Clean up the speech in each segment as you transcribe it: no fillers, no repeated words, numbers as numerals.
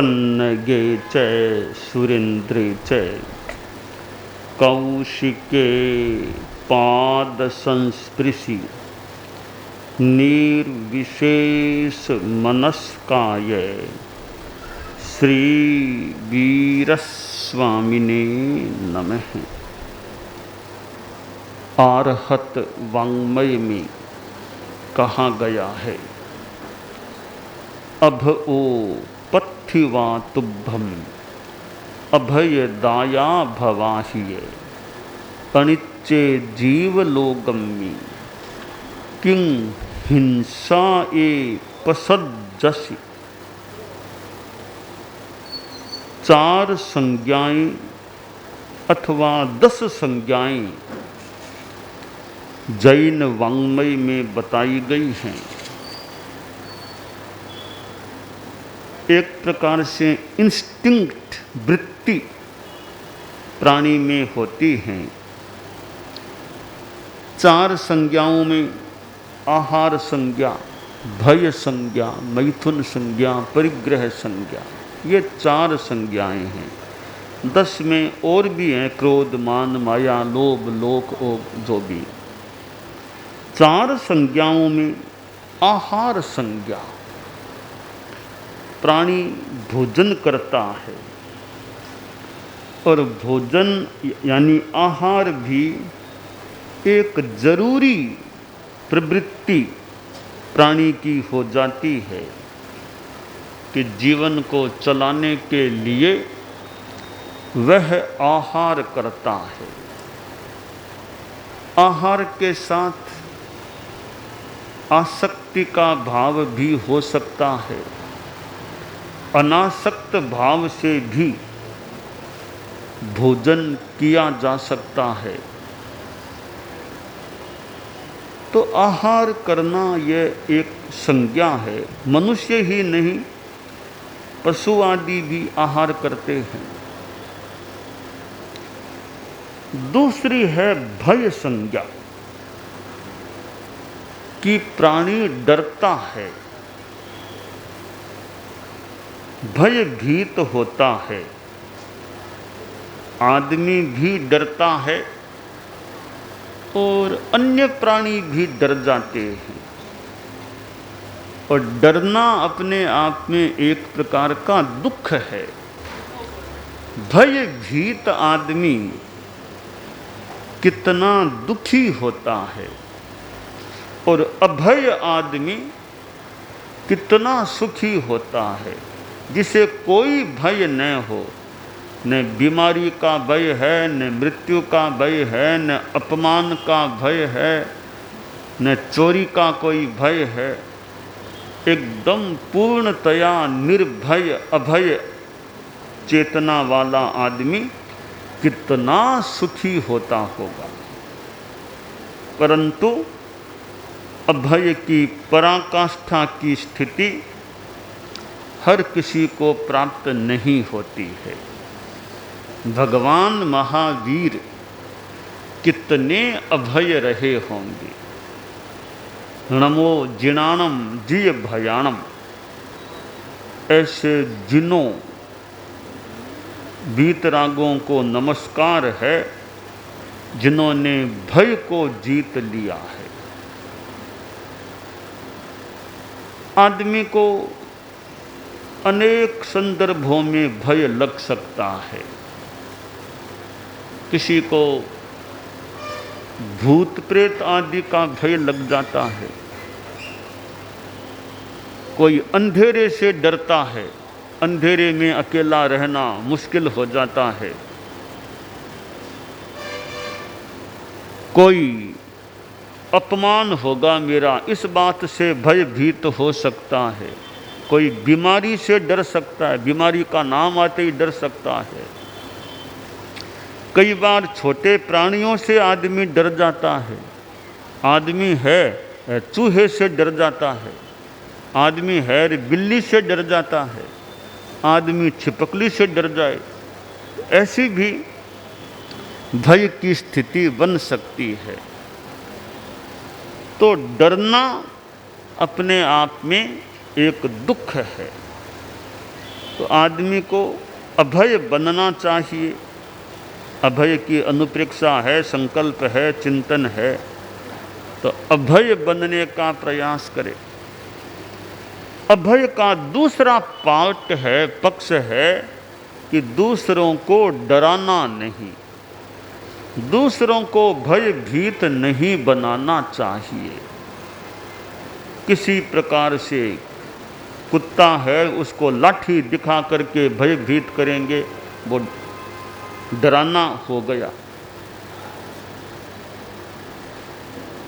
पन्नगे च सुरेन्द्रे च कौशिके पाद संस्पृशि निर्विशेष मनस्काय श्री वीरस्वामिने नमः। आरहत वाङ्मय में कहा गया है, अभ ओ पथिवा तुभ्यम अभय दाया भवाहिय अनिच्चे जीवलोगम्मी किं हिंसा ए पसज्जसि। 4 संज्ञाएं अथवा 10 संज्ञाएं जैन वाङ्मय में बताई गई हैं। एक प्रकार से इंस्टिंक्ट वृत्ति प्राणी में होती हैं। 4 संज्ञाओं में आहार संज्ञा, भय संज्ञा, मैथुन संज्ञा, परिग्रह संज्ञा, ये 4 संज्ञाएं हैं। 10 में और भी हैं, क्रोध, मान, माया, लोभ, लोक, ओग, जो भी। 4 संज्ञाओं में आहार संज्ञा, प्राणी भोजन करता है और भोजन यानी आहार भी एक जरूरी प्रवृत्ति प्राणी की हो जाती है कि जीवन को चलाने के लिए वह आहार करता है। आहार के साथ आसक्ति का भाव भी हो सकता है, अनासक्त भाव से भी भोजन किया जा सकता है। तो आहार करना यह एक संज्ञा है। मनुष्य ही नहीं, पशु आदि भी आहार करते हैं। दूसरी है भय संज्ञा कि प्राणी डरता है, भयभीत होता है। आदमी भी डरता है और अन्य प्राणी भी डर जाते हैं। और डरना अपने आप में एक प्रकार का दुख है। भयभीत आदमी कितना दुखी होता है और अभय आदमी कितना सुखी होता है। जिसे कोई भय न हो, न बीमारी का भय है, न मृत्यु का भय है, न अपमान का भय है, न चोरी का कोई भय है। एकदम पूर्णतया निर्भय अभय चेतना वाला आदमी कितना सुखी होता होगा। परंतु अभय की पराकाष्ठा की स्थिति हर किसी को प्राप्त नहीं होती है। भगवान महावीर कितने अभय रहे होंगे। नमो जिनाणम जिय भयाणम, ऐसे जिनों वीतरागों को नमस्कार है जिन्होंने भय को जीत लिया है। आदमी को अनेक संदर्भों में भय लग सकता है। किसी को भूत प्रेत आदि का भय लग जाता है, कोई अंधेरे से डरता है, अंधेरे में अकेला रहना मुश्किल हो जाता है। कोई अपमान होगा मेरा, इस बात से भयभीत हो सकता है। कोई बीमारी से डर सकता है, बीमारी का नाम आते ही डर सकता है। कई बार छोटे प्राणियों से आदमी डर जाता है। आदमी है चूहे से डर जाता है, आदमी है बिल्ली से डर जाता है, आदमी छिपकली से डर जाए। ऐसी भी भय की स्थिति बन सकती है। तो डरना अपने आप में एक दुख है। तो आदमी को अभय बनना चाहिए। अभय की अनुप्रेक्षा है, संकल्प है, चिंतन है, तो अभय बनने का प्रयास करे। अभय का दूसरा पार्ट है, पक्ष है कि दूसरों को डराना नहीं, दूसरों को भयभीत नहीं बनाना चाहिए। किसी प्रकार से कुत्ता है, उसको लाठी दिखा करके भयभीत करेंगे, वो डराना हो गया।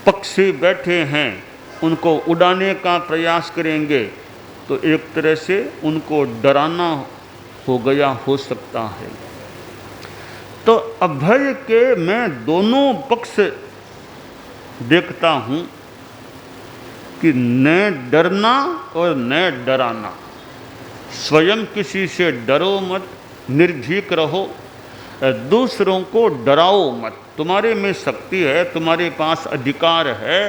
पक्षी बैठे हैं, उनको उड़ाने का प्रयास करेंगे तो एक तरह से उनको डराना हो गया, हो सकता है। तो अभय के मैं दोनों पक्ष देखता हूँ कि न डरना और न डराना। स्वयं किसी से डरो मत, निर्भीक रहो, दूसरों को डराओ मत। तुम्हारे में शक्ति है, तुम्हारे पास अधिकार है,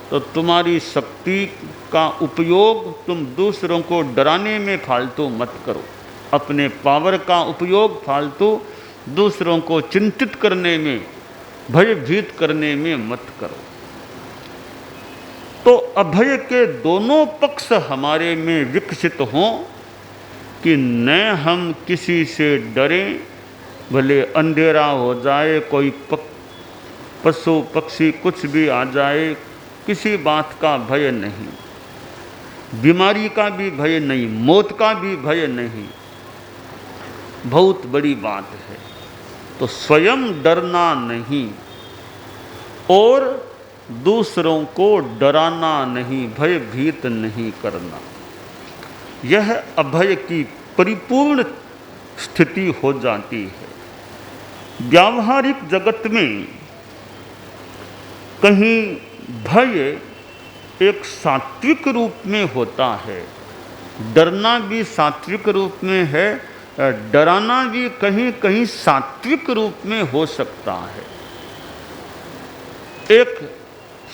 तो तुम्हारी शक्ति का उपयोग तुम दूसरों को डराने में फालतू मत करो। अपने पावर का उपयोग फालतू दूसरों को चिंतित करने में, भयभीत करने में मत करो। तो अभय के दोनों पक्ष हमारे में विकसित हों कि न हम किसी से डरें, भले अंधेरा हो जाए, कोई पशु पक्षी कुछ भी आ जाए, किसी बात का भय नहीं, बीमारी का भी भय नहीं, मौत का भी भय नहीं। बहुत बड़ी बात है। तो स्वयं डरना नहीं और दूसरों को डराना नहीं, भयभीत नहीं करना, यह अभय की परिपूर्ण स्थिति हो जाती है। व्यावहारिक जगत में कहीं भय एक सात्विक रूप में होता है, डरना भी सात्विक रूप में है, डराना भी कहीं कहीं सात्विक रूप में हो सकता है। एक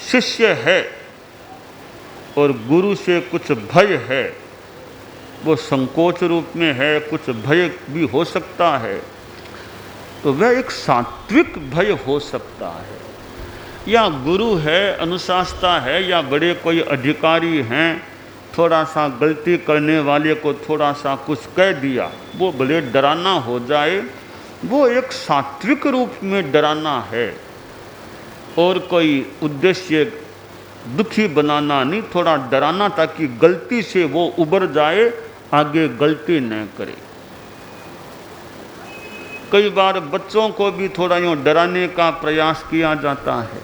शिष्य है और गुरु से कुछ भय है, वो संकोच रूप में है, कुछ भय भी हो सकता है, तो वह एक सात्विक भय हो सकता है। या गुरु है, अनुशासता है, या बड़े कोई अधिकारी हैं, थोड़ा सा गलती करने वाले को थोड़ा सा कुछ कह दिया, वो भले डराना हो जाए, वो एक सात्विक रूप में डराना है। और कोई उद्देश्य दुखी बनाना नहीं, थोड़ा डराना ताकि गलती से वो उबर जाए, आगे गलती न करे। कई बार बच्चों को भी थोड़ा यूँ डराने का प्रयास किया जाता है,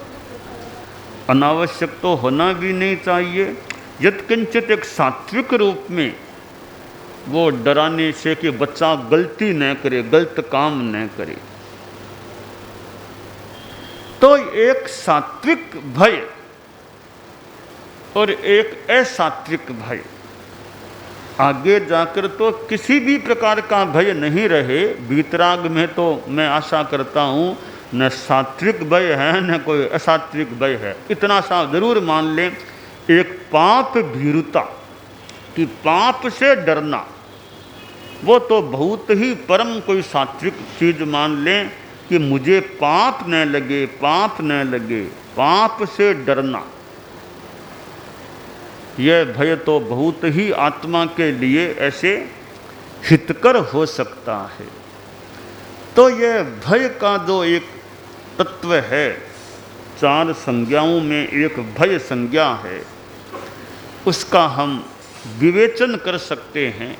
अनावश्यक तो होना भी नहीं चाहिए। यत्किंचित एक सात्विक रूप में वो डराने से कि बच्चा गलती न करे, गलत काम न करे। तो एक सात्विक भय और एक असात्विक भय, आगे जाकर तो किसी भी प्रकार का भय नहीं रहे। वीतराग में तो मैं आशा करता हूँ न सात्विक भय है न कोई असात्विक भय है। इतना सा जरूर मान लें, एक पाप भीरुता कि पाप से डरना, वो तो बहुत ही परम कोई सात्विक चीज मान लें कि मुझे पाप न लगे, पाप न लगे, पाप से डरना, यह भय तो बहुत ही आत्मा के लिए ऐसे हितकर हो सकता है। तो यह भय का जो एक तत्व है, चार संज्ञाओं में एक भय संज्ञा है, उसका हम विवेचन कर सकते हैं।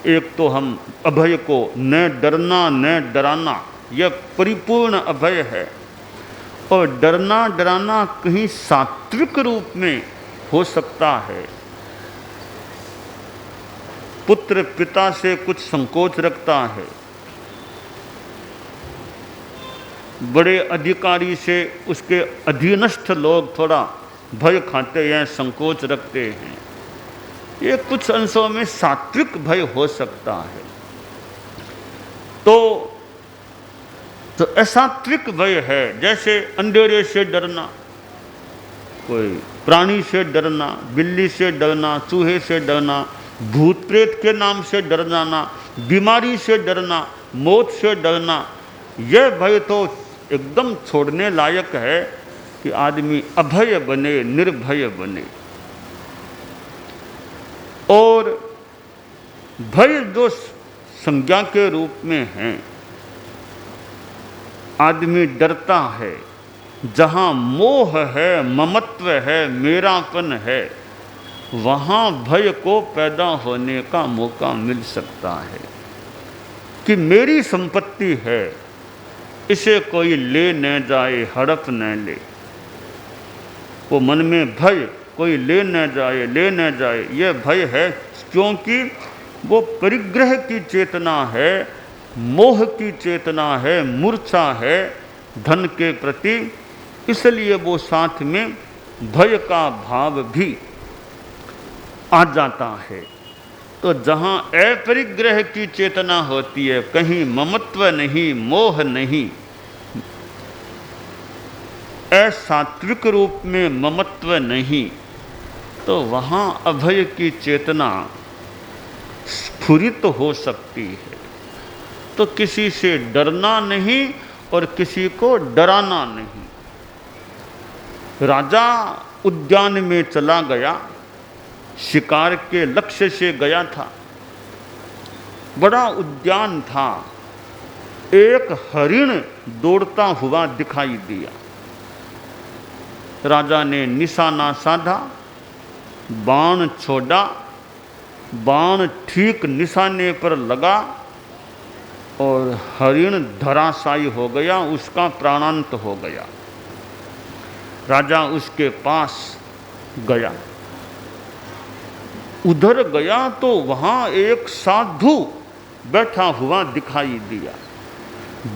एक तो हम अभय को न डरना न डराना, यह परिपूर्ण अभय है। और डरना डराना कहीं सात्विक रूप में हो सकता है। पुत्र पिता से कुछ संकोच रखता है, बड़े अधिकारी से उसके अधीनस्थ लोग थोड़ा भय खाते हैं, संकोच रखते हैं, ये कुछ अंशों में सात्विक भय हो सकता है। तो असात्विक भय है, जैसे अंधेरे से डरना, कोई प्राणी से डरना, बिल्ली से डरना, चूहे से डरना, भूत प्रेत के नाम से डर जाना, बीमारी से डरना, मौत से डरना, यह भय तो एकदम छोड़ने लायक है कि आदमी अभय बने, निर्भय बने। और भय जो संज्ञा के रूप में है, आदमी डरता है, जहाँ मोह है, ममत्व है, मेरापन है, वहाँ भय को पैदा होने का मौका मिल सकता है कि मेरी संपत्ति है, इसे कोई ले न जाए, हड़प न ले। वो मन में भय, कोई ले न जाए, ले न जाए, ये भय है, क्योंकि वो परिग्रह की चेतना है, मोह की चेतना है, मूर्छा है धन के प्रति, इसलिए वो साथ में भय का भाव भी आ जाता है। तो जहाँ अपरिग्रह की चेतना होती है, कहीं ममत्व नहीं, मोह नहीं, असात्विक रूप में ममत्व नहीं, तो वहाँ अभय की चेतना स्फुरित हो सकती है। तो किसी से डरना नहीं और किसी को डराना नहीं। राजा उद्यान में चला गया, शिकार के लक्ष्य से गया था, बड़ा उद्यान था, एक हरिण दौड़ता हुआ दिखाई दिया। राजा ने निशाना साधा, बाण छोड़ा, बाण ठीक निशाने पर लगा और हरिण धराशायी हो गया, उसका प्राणांत हो गया। राजा उसके पास गया, उधर गया तो वहाँ एक साधु बैठा हुआ दिखाई दिया,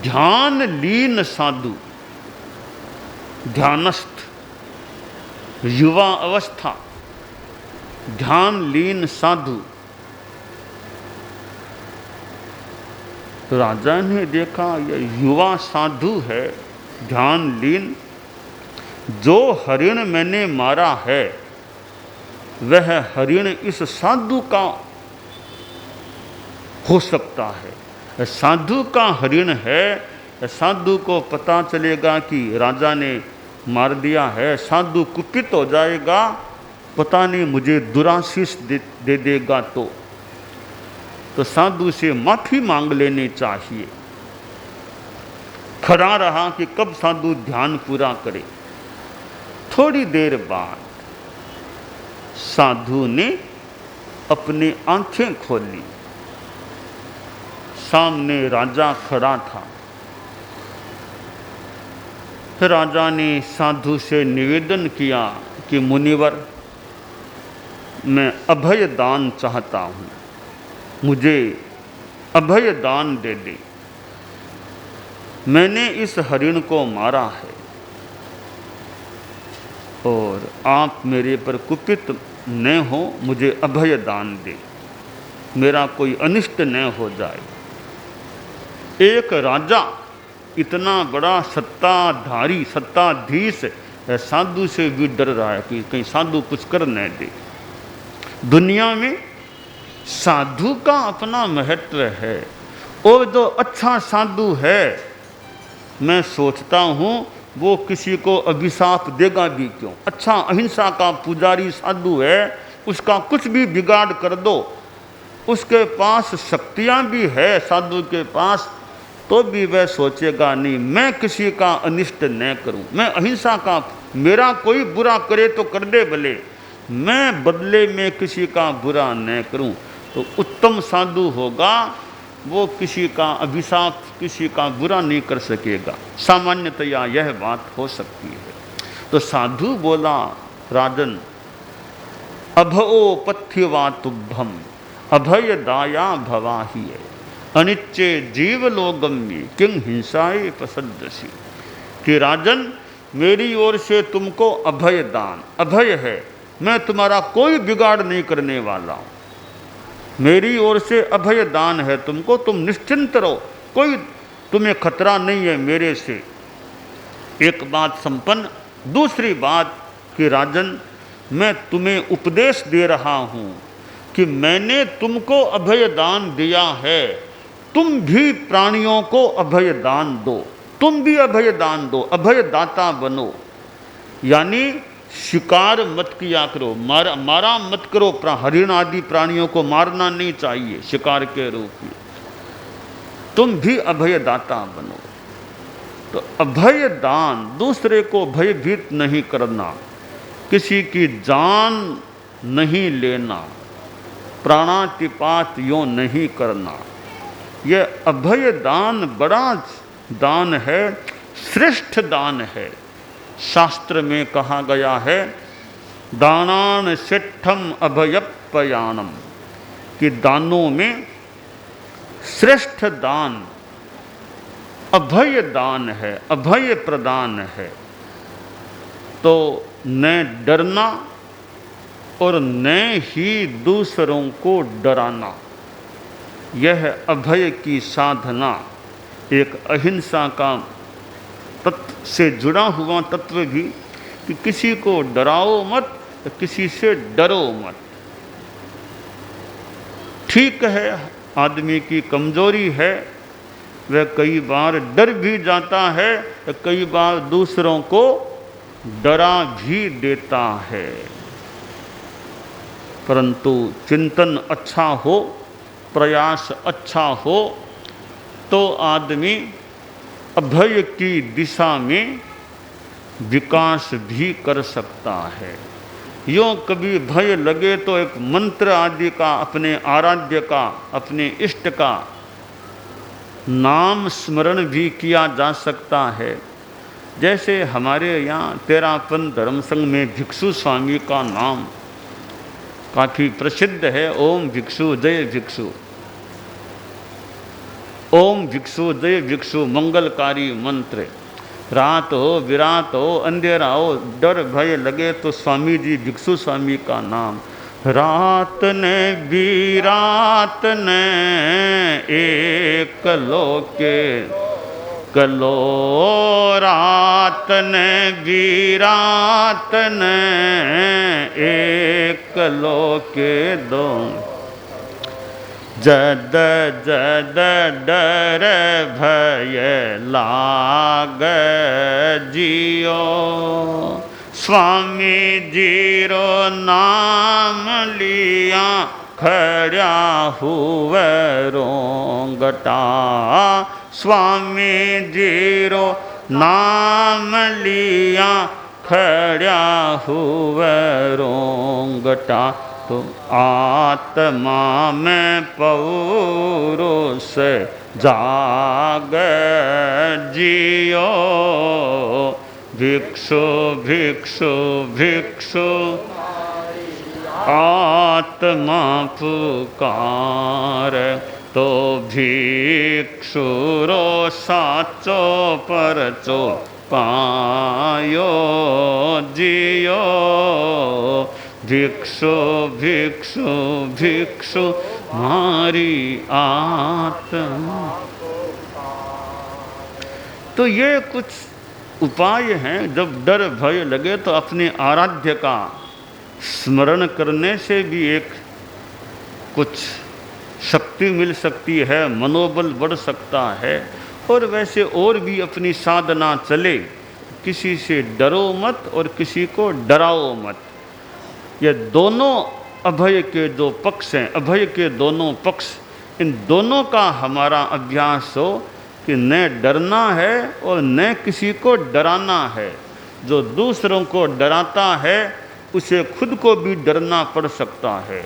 ध्यान लीन साधु, ध्यानस्थ, युवा अवस्था, ध्यान लीन साधु। तो राजा ने देखा यह युवा साधु है, ध्यान लीन, जो हरिण मैंने मारा है वह हरिण इस साधु का हो सकता है, साधु का हरिण है। साधु को पता चलेगा कि राजा ने मार दिया है, साधु कुपित हो जाएगा, पता नहीं मुझे दुराशीष दे देगा। तो साधु से माफी मांग लेनी चाहिए। खड़ा रहा कि कब साधु ध्यान पूरा करे। थोड़ी देर बाद साधु ने अपनी आंखें खोली, सामने राजा खड़ा था। राजा ने साधु से निवेदन किया कि मुनिवर, मैं अभय दान चाहता हूँ, मुझे अभय दान दे दे। मैंने इस हरिण को मारा है और आप मेरे पर कुपित न हो, मुझे अभय दान दे, मेरा कोई अनिष्ट न हो जाए। एक राजा इतना बड़ा सत्ताधारी, सत्ताधीश साधु से भी डर रहा है कि कहीं साधु कुछ कर न दे। दुनिया में साधु का अपना महत्व है, और जो अच्छा साधु है, मैं सोचता हूँ वो किसी को अभिशाप देगा भी क्यों। अच्छा अहिंसा का पुजारी साधु है, उसका कुछ भी बिगाड़ कर दो, उसके पास शक्तियाँ भी है साधु के पास, तो भी वह सोचेगा नहीं मैं किसी का अनिष्ट न करूं, मैं अहिंसा का, मेरा कोई बुरा करे तो कर दे भले, मैं बदले में किसी का बुरा न करूं। तो उत्तम साधु होगा, वो किसी का अभिशाप, किसी का बुरा नहीं कर सकेगा। सामान्यतया यह बात हो सकती है। तो साधु बोला, राजन, अभओ पथ्यवा तुभ्यम अभय दाया भवाही है, अनिच्चे जीवलोगम में किंग हिंसाए पसद्दसी। कि राजन, मेरी ओर से तुमको अभय दान, अभय है, मैं तुम्हारा कोई बिगाड़ नहीं करने वाला हूँ, मेरी ओर से अभय दान है तुमको, तुम निश्चिंत रहो, कोई तुम्हें खतरा नहीं है मेरे से। एक बात संपन्न। दूसरी बात कि राजन, मैं तुम्हें उपदेश दे रहा हूँ कि मैंने तुमको अभय दान दिया है, तुम भी प्राणियों को अभय दान दो, तुम भी अभय दान दो, अभय दाता बनो। यानी शिकार मत किया करो, मारा मत करो, हरिण आदि प्राणियों को मारना नहीं चाहिए शिकार के रूप में, तुम भी अभय दाता बनो। तो अभय दान, दूसरे को भयभीत नहीं करना, किसी की जान नहीं लेना, प्राणातिपात यूँ नहीं करना, यह अभय दान बड़ा दान है, श्रेष्ठ दान है। शास्त्र में कहा गया है दानान श्रेष्ठम अभयप्पयानम, कि दानों में श्रेष्ठ दान अभय दान है, अभय प्रदान है। तो न डरना और न ही दूसरों को डराना, यह अभय की साधना, एक अहिंसा का तत्व से जुड़ा हुआ तत्व भी, कि किसी को डराओ मत, किसी से डरो मत। ठीक है, आदमी की कमजोरी है, वह कई बार डर भी जाता है, कई बार दूसरों को डरा भी देता है, परंतु चिंतन अच्छा हो, प्रयास अच्छा हो, तो आदमी अभय की दिशा में विकास भी कर सकता है। यूँ कभी भय लगे तो एक मंत्र आदि का, अपने आराध्य का, अपने इष्ट का नाम स्मरण भी किया जा सकता है। जैसे हमारे यहाँ तेरापन धर्म संघ में भिक्षु स्वामी का नाम काफ़ी प्रसिद्ध है, ओम भिक्षु जय भिक्षु, ओम भिक्षु जय भिक्षु मंगलकारी मंत्र। रात हो, विरात हो, अंधेरा हो, डर भय लगे तो स्वामी जी, भिक्षु स्वामी का नाम। रात ने विरात ने एक लोके कलो, रात ने विरात ने एक लोके दो। जद जद डर भय लाग जियो, स्वामी जीरो नाम लिया खड़ा हुए रोंगटा। स्वामी जीरो नाम लिया खड़ा हुए रोंगटा। तो आत्मा में पौरुष जाग जियो, भिक्षु भिक्षु भिक्षु आत्मा पुकार। तो भिक्षु रो साचो परचो पायो जियो, भिक्षु भिक्षु भिक्षु मारी आत्मा। तो ये कुछ उपाय हैं। जब डर भय लगे तो अपने आराध्य का स्मरण करने से भी एक कुछ शक्ति मिल सकती है, मनोबल बढ़ सकता है। और वैसे और भी अपनी साधना चले, किसी से डरो मत और किसी को डराओ मत। ये दोनों अभय के जो पक्ष हैं, अभय के दोनों पक्ष, इन दोनों का हमारा अभ्यास हो कि न डरना है और न किसी को डराना है। जो दूसरों को डराता है उसे खुद को भी डरना पड़ सकता है।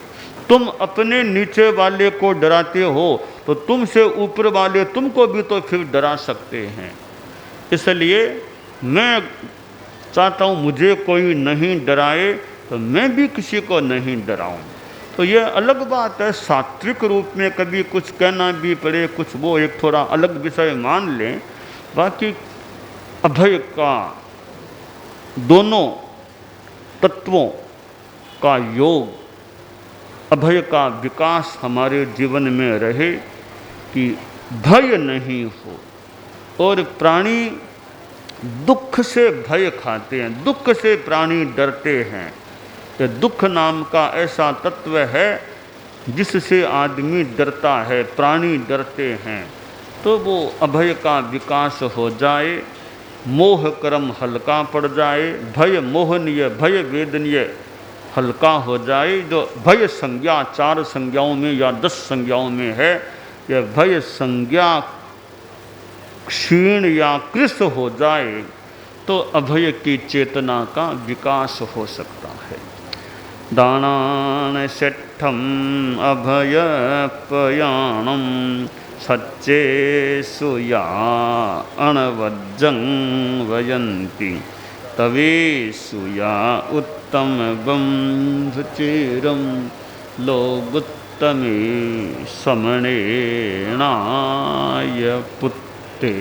तुम अपने नीचे वाले को डराते हो तो तुमसे ऊपर वाले तुमको भी तो फिर डरा सकते हैं। इसलिए मैं चाहता हूँ मुझे कोई नहीं डराए तो मैं भी किसी को नहीं डराऊं। तो ये अलग बात है, सात्विक रूप में कभी कुछ कहना भी पड़े, कुछ वो एक थोड़ा अलग विषय मान लें। बाकी अभय का दोनों तत्वों का योग, अभय का विकास हमारे जीवन में रहे कि भय नहीं हो। और प्राणी दुख से भय खाते हैं, दुख से प्राणी डरते हैं। कि दुख नाम का ऐसा तत्व है जिससे आदमी डरता है, प्राणी डरते हैं, तो वो अभय का विकास हो जाए, मोह कर्म हल्का पड़ जाए, भय मोहनीय भय वेदनीय हल्का हो जाए। जो भय संज्ञा 4 संज्ञाओं में या 10 संज्ञाओं में है, यह भय संज्ञा क्षीण या कृश हो जाए तो अभय की चेतना का विकास हो सकता है। दानान सेठम अभय पयाणम सच्चे सुया अणवज्जं वयंती तवे सुया उत्तम बंधुचिरम लोगुत्तमे समणेनाय पुत्ते।